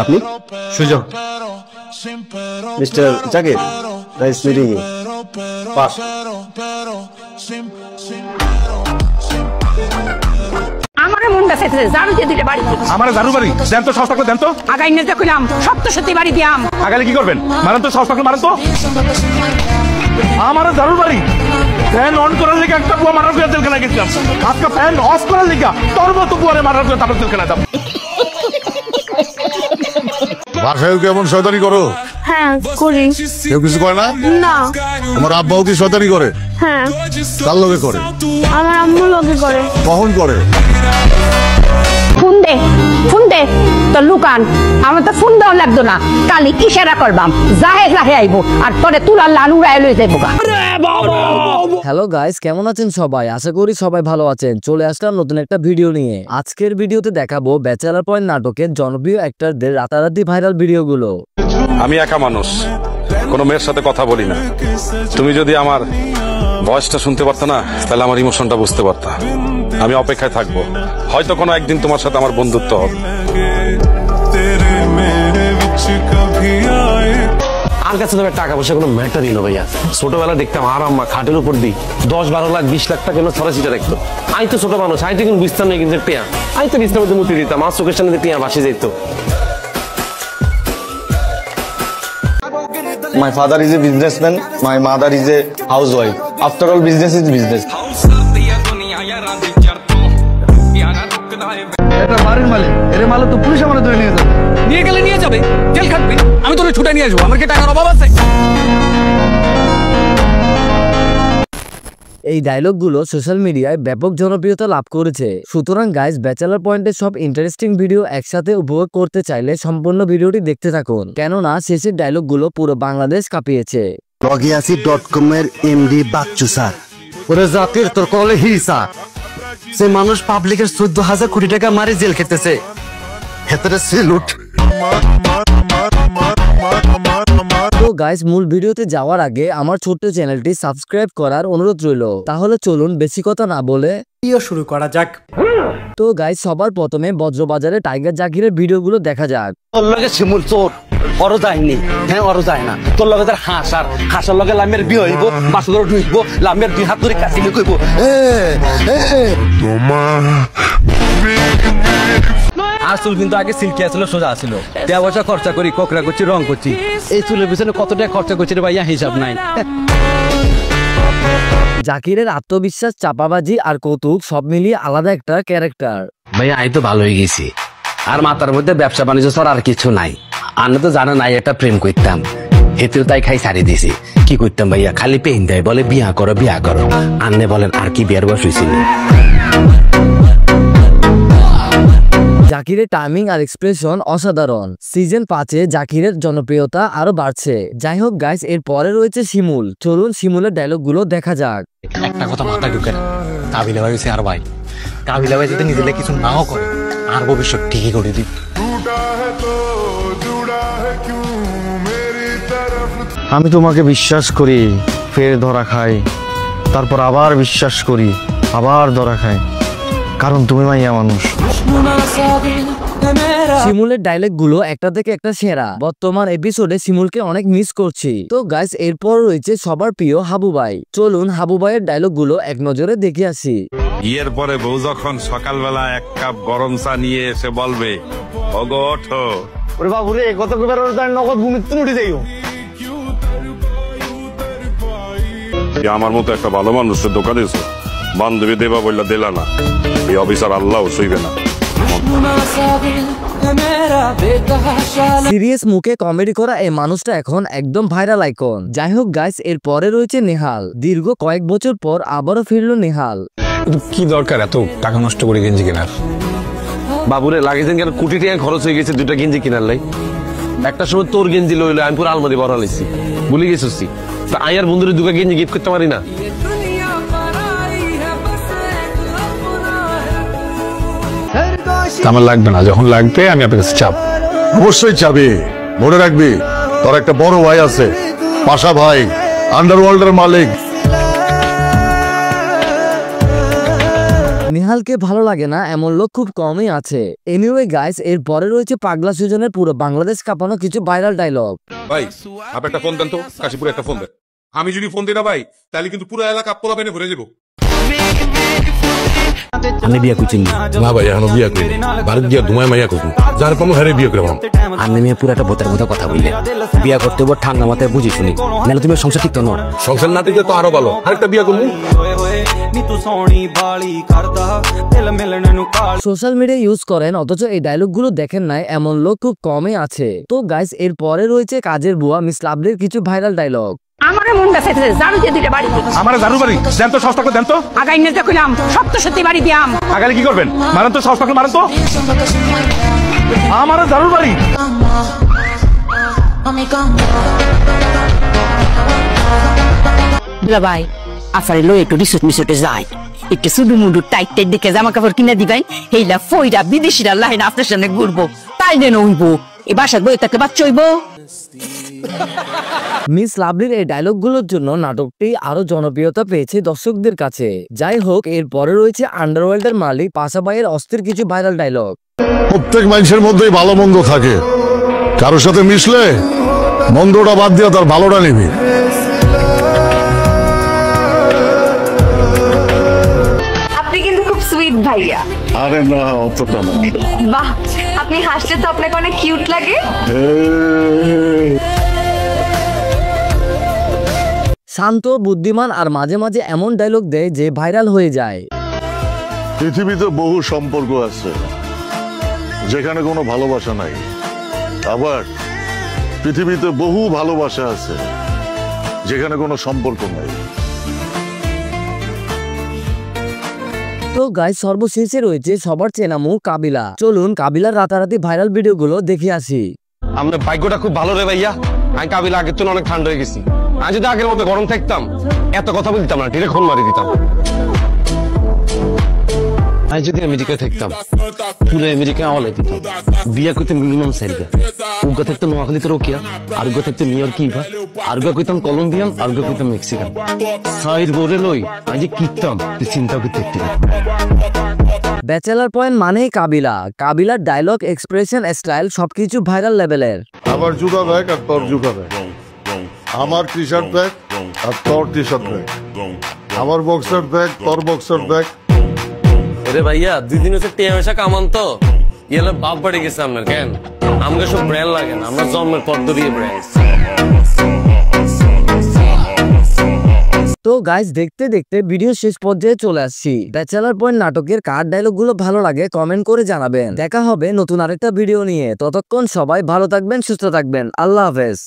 আপনি সুযোগ mister Zakir, nice meeting you. Pass. আমার মনটা চেয়েছে ঝাড়ু দিয়ে দিলে বাড়ি আমার ঝাড়ু বাড়ি দেন তো, সাহস থাকলে দেন তো। আগাই নিয়ে দেখলাম সত্য সত্যি বাড়ি দিয়াম। আগালে কি করবেন? মারেন তো, সাহস থাকলে মারেন তো। আমার ঝাড়ু বাড়ি ফ্যান অন করার লিগে একটা বুয়া মারার করে তেল খেলা গেছিলাম, আজকে ফ্যান অফ করার লিগে তোর মতো বুয়ারে মারার করে তারপর তেল খেলা দাম। বাসায় কেমন শয়তানি করো? হ্যাঁ করি। কেউ কিছু করে না? না। আমার আব্বাও কি শয়তানি করে? হ্যাঁ। কার লগে করে? আমার আম্মু লগে করে। কখন করে? ফোন দে, ফোন দে তোর লুকান। আমার তো ফোন দেওয়া লাগতো না, কালি ইশারা করবাম জাহে জাহে আইবো আর তোরে তুলার লাল উড়াই লই যাইবো গা। হ্যালো গাইস, কেমন আছেন সবাই? আশা করি সবাই ভালো আছেন। চলে আসলাম নতুন একটা ভিডিও নিয়ে। আজকের ভিডিওতে দেখাবো ব্যাচেলার পয়েন্ট নাটকের জনপ্রিয় অ্যাক্টরদের রাতারাতি ভাইরাল ভিডিওগুলো। আমি একা মানুষ, কোনো মেয়ের সাথে কথা বলি না। তুমি যদি আমার ভয়েসটা শুনতে পারতো না, তাহলে আমার ইমোশনটা বুঝতে পারতা। আমি অপেক্ষায় থাকবো, হয়তো কোনো একদিন তোমার সাথে আমার বন্ধুত্ব হবে। আমার কাছে তবে টাকা পয়সা কোনো ম্যাটারই না ভাইয়া। ছোটবেলা দেখতাম আর আম্মা খাটের উপর দিই 10-12 লাখ 20 লাখ টাকা ছড়াছিটা দেখতো। আমি তো ছোট মানুষ, আমি তো কিন্তু বুঝতাম না কিন্তু টিয়া। আমি তো বিছনার মধ্যে মুতি দিতাম, আমার চোখের সামনে টিয়া ভাসে যেত। My father is a businessman, my mother is a housewife. After all, business is business. এটা বাড়ির মালিক, এর মালিক তো পুলিশ আমার ধরে নিয়ে যাবে। নিয়ে গেলে নিয়ে যাবে, জেল খাটবে। আমি তোরে ছুটে নিয়ে আসবো, আমার কি টাকার অভাব আছে? এই ডায়লগগুলো সোশ্যাল মিডিয়ায় ব্যাপক জনপ্রিয়তা লাভ করেছে। সুতরাং গাইস, ব্যাচেলার পয়েন্টের সব ইন্টারেস্টিং ভিডিও একসাথে উপভোগ করতে চাইলে সম্পূর্ণ ভিডিওটি দেখতে থাকুন, কেননা শেষের ডায়লগগুলো পুরো বাংলাদেশ কাঁপিয়েছে। Logiasi.com এর এমডি বাচ্চু স্যার, ওরে জাতির তোর কলে হিসা সে মানুষ পাবলিকের 14,000 কোটি টাকা মারি জেল খেতেছে। হেতরে সেলুট। তো গাইস, মূল ভিডিওতে যাওয়ার আগে আমার ছোট্ট চ্যানেলটি সাবস্ক্রাইব করার অনুরোধ রইল। তাহলে চলুন বেশি কথা না বলে ভিডিও শুরু করা যাক। তো গাইস, সবার প্রথমে বজ্রবাজারে টাইগার জাকিরের ভিডিওগুলো দেখা যাক। তোর লগে শিমুল চোর অরো যায়নি, হ্যাঁ অরো যায় না। তোর লগে তার হাঁস, আর হাঁসের লগে লামের বিয়ে হইব, বাসু ধরে ঢুকব, লামের 2 হাত ধরে কাছে নিয়ে কইব আর চুল কিন্তু আগে সিল্কি আসলো, সোজা আসলো। দেয়া পয়সা খরচা করি, কোকরা করছি, রং করছি। এই চুলের পিছনে কত টাকা খরচা করছি রে ভাইয়া, হিসাব নাই। জাকিরের আত্মবিশ্বাস, চাপাবাজি আর কৌতুক সব মিলিয়ে আলাদা একটা ক্যারেক্টার। ভাইয়া আমি তো ভালো হয়ে গেছি, আর মাথার মধ্যে ব্যবসা বাণিজ্য ছাড়া আর কিছু নাই। আন্না তো জানা নাই একটা প্রেম করতাম, হেতেও তাই খাই ছাড়ি দিছি। কি করতাম ভাইয়া, খালি পেন দেয়, বলে বিয়া করো বিয়া করো। আন্নে বলেন আর কি বিয়ার বয়স হয়েছিল। জাকিরের টাইমিং আর এক্সপ্রেশন অসাধারণ। সিজন 5-এ জাকিরের জনপ্রিয়তা আরো বাড়ছে। যাই হোক গাইস, এর পরে রয়েছে শিমুল। চলুন শিমুলের ডায়লগ গুলো দেখা যাক। একটা কথা মাথায় ঢুকে না, কাবিলা ভাই আর ভাই, কাবিলা ভাই যদি নিজেলে কিছু নাও করে আর ভবিষ্যৎ ঠিকই করে দিই। আমি তোমাকে বিশ্বাস করি, ফের ধরা খাই, তারপর আবার বিশ্বাস করি, আবার ধরা খাই, কারণ তুমি মাইয়া মানুষ। শিমুলের ডায়লগ গুলো একটা থেকে একটা সেরা। বর্তমান এপিসোডে শিমুলকে অনেক মিস করছি। তো গাইস, এরপর রয়েছে সবার প্রিয় হাবু ভাই। চলুন হাবু ভাইয়ের ডায়লগ গুলো এক নজরে দেখে আসি। বিয়ের পরে বউ যখন সকালবেলা 1 কাপ গরম চা নিয়ে এসে বলবে, ওগো ওঠো। ওরে বাবু রে, কত কবার নগদ ভূমিতে উঠে যাইও। আমার মতো একটা ভালো মানুষের দোকানে এসো, বান্ধবী দেবা বললা দিলা না, এই অফিসার আল্লাহ সইবে না। সিরিয়াস মুখে কমেডি করা এই মানুষটা এখন একদম ভাইরাল আইকন। যাই হোক গাইস, এর পরে রয়েছে নেহাল। দীর্ঘ কয়েক বছর পর আবারও ফিরল নেহাল। কি দরকার এত টাকা নষ্ট করে গেঞ্জি কেনার? বাবুরে লাগিয়েছেন কেন, কোটি টাকা খরচ হয়ে গেছে 2টা গেঞ্জি কিনার লাই। একটা সময় তোর গেঞ্জি লইলো, আমি পুরো আলমারি ভরা লাইছি, ভুলে গেছিস। তা আয়ার বন্ধুরে 2টা গেঞ্জি গিফট করতে পারি না? আমার লাগবে না, যখন লাগবে আমি আপনার কাছে চাপ। অবশ্যই চাবি, মনে রাখবি তোর একটা বড় ভাই আছে, পাশা ভাই, আন্ডারওয়ার্ল্ডের মালিক। নিহালকে ভালো লাগে না এমন লোক খুব কমই আছে। এনিওয়ে গাইস, এর পরে রয়েছে পাগলা সিজনের পুরো বাংলাদেশ কাঁপানো কিছু ভাইরাল ডায়লগ। ভাই আপনি একটা ফোন দেন তো, কাশীপুরে একটা ফোন দেন। আমি যদি ফোন দিই না ভাই, তাহলে কিন্তু পুরো এলাকা পোলা পেনে ভরে যাবো। আমি বিয়া করছি না ভাই এখনো বিয়া করি বাড়ির গিয়া ধুমায় মাইয়া করবো যার পামো হারে বিয়ে করবো। আমি মেয়ে পুরো একটা বোতার মতো কথা বললে বিয়া করতে হবো ঠান্ডা মাথায় বুঝি শুনি, নাহলে তুমি সংসার ঠিক তো নয়। সংসার না থেকে তো আরো ভালো আরেকটা বিয়া করবো। সোশ্যাল মিডিয়া ইউজ করেন অথচ এই ডায়লগ গুলো দেখেন নাই এমন লোক খুব কমই আছে। তো গাইস, এর পরে রয়েছে কাজের বুয়া মিস লাভলির কিছু ভাইরাল ডায়লগ। আমারে মুন্ডা ফেটে ঝাড়ু দিয়ে দিলে বাড়ি দিই। আমার ঝাড়ু বাড়ি দেন তো, সাহস থাকলে দেন তো। আগাই নিতে কইলাম সত্য সত্যি বাড়ি দিয়াম। আগালে কি করবেন? মারেন তো, সাহস থাকলে মারেন তো। আমার ঝাড়ু বাড়ি। দুলা ভাই আফারে লই একটু রিসোর্ট মিসোর্টে যাই, একটু সুদু মুডু টাইট টাইট দেখে জামা কাপড় কিনে দিবাই, হেইলা ফইরা বিদেশিরা লাইন আপনার সামনে ঘুরবো, তাই দেন হইব। এ বাসার বই থাকলে বাচ্চা হইব। মিস লাভলির এই ডায়লগগুলোর জন্য নাটকটি আরো জনপ্রিয়তা পেয়েছে দর্শকদের কাছে। যাই হোক, এর পরে রয়েছে আন্ডারওয়ার্ল্ডের মালিক পাশা ভাইয়ের অস্থির কিছু ভাইরাল ডায়লগ। প্রত্যেক মানুষের মধ্যেই ভালো মন্দ থাকে, কারোর সাথে মিশলে মন্দটা বাদ দিয়ে তার ভালোটা নিবি। আপনি কিন্তু খুব সুইট ভাইয়া। আরে না অতটা না। বাহ, আপনি হাসলে তো আপনাকে অনেক কিউট লাগে। শান্ত, বুদ্ধিমান আর মাঝে মাঝে এমন ডায়লগ দেয় যে ভাইরাল হয়ে যায়। পৃথিবীতে বহু সম্পর্ক আছে যেখানে কোনো ভালোবাসা নাই, আবার পৃথিবীতে বহু ভালোবাসা আছে যেখানে কোনো সম্পর্ক নাই। তো গাইস, সর্বশেষে রয়েছে সবার চেনা মুখ কাবিলা। চলুন কাবিলার রাতারাতি ভাইরাল ভিডিওগুলো দেখে আসি। আমরা ভাগ্যটা খুব ভালো রে ভাইয়া, আমি কাবিলা আগের তুলনায় অনেক ঠান্ডা হয়ে গেছি। আমি যদি আগের মতো গরম থাকতাম এত কথা বলতাম না, টিরে খুন মারি দিতাম। আমি যদি আমেরিকায় থাকতাম পুরো আমেরিকা হলে দিতাম। বিয়া করতে মিনিমাম সাইডে উগা থাকতো নোয়াখালীতে রোকিয়া, আরগা থাকতো নিউ ইয়র্ক ইভা, আরগা কইতাম কলম্বিয়ান, আরগা কইতাম মেক্সিকান। সাইড বোরে লই আমি যে কিতাম তুই চিন্তা করতে। ব্যাচেলার পয়েন্ট মানেই কাবিলা। কাবিলার ডায়লগ, এক্সপ্রেশন, স্টাইল সবকিছু ভাইরাল লেভেলের। আমার জুতা ব্যাগ আর তোর জুতা ব্যাগ, আমার টি শার্ট ব্যাগ আর তোর টি শার্ট ব্যাগ, আমার বক্সার ব্যাগ তোর বক্সার ব্যাগ। আরে ভাইয়া 2 দিন হচ্ছে টেয়ামেশা কামান তো ইয়েলে বাপ বাড়ি গেছে আপনার কেন? আমাকে সব ব্র্যান্ড লাগে না, আমরা জন্মের পর ধরিয়ে ব্র্যান্ড। তো গাইস, দেখতে দেখতে ভিডিও শেষ পর্যায়ে চলে আসছি। ব্যাচেলার পয়েন্ট নাটকের কার ডায়লগ গুলো ভালো লাগে কমেন্ট করে জানাবেন। দেখা হবে নতুন আরেকটা ভিডিও নিয়ে। ততক্ষণ সবাই ভালো থাকবেন, সুস্থ থাকবেন। আল্লাহ হাফেজ।